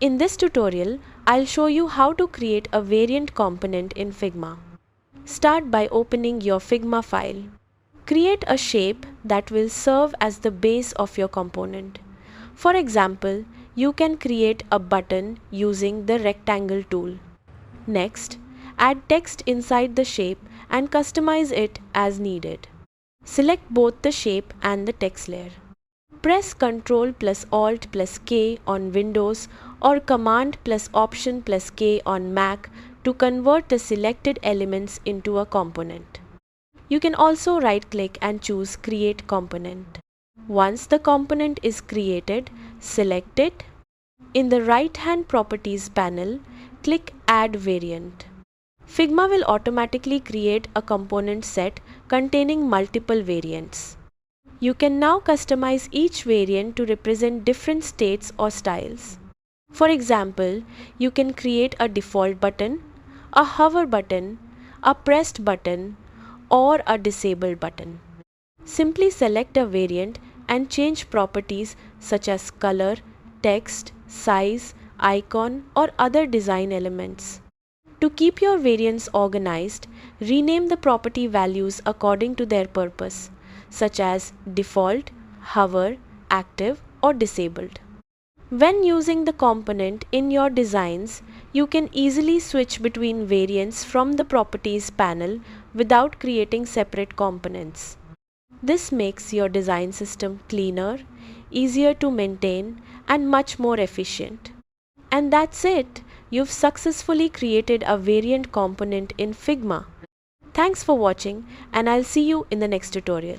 In this tutorial, I'll show you how to create a variant component in Figma. Start by opening your Figma file. Create a shape that will serve as the base of your component. For example, you can create a button using the rectangle tool. Next, add text inside the shape and customize it as needed. Select both the shape and the text layer. Press Ctrl plus Alt plus K on Windows or Command plus Option plus K on Mac to convert the selected elements into a component. You can also right-click and choose Create Component. Once the component is created, select it. In the right-hand Properties panel, click Add Variant. Figma will automatically create a component set containing multiple variants. You can now customize each variant to represent different states or styles. For example, you can create a default button, a hover button, a pressed button, or a disabled button. Simply select a variant and change properties such as color, text, size, icon, or other design elements. To keep your variants organized, rename the property values according to their purpose, such as default, hover, active, or disabled. When using the component in your designs, you can easily switch between variants from the Properties panel without creating separate components. This makes your design system cleaner, easier to maintain, and much more efficient. And that's it! You've successfully created a variant component in Figma. Thanks for watching, and I'll see you in the next tutorial.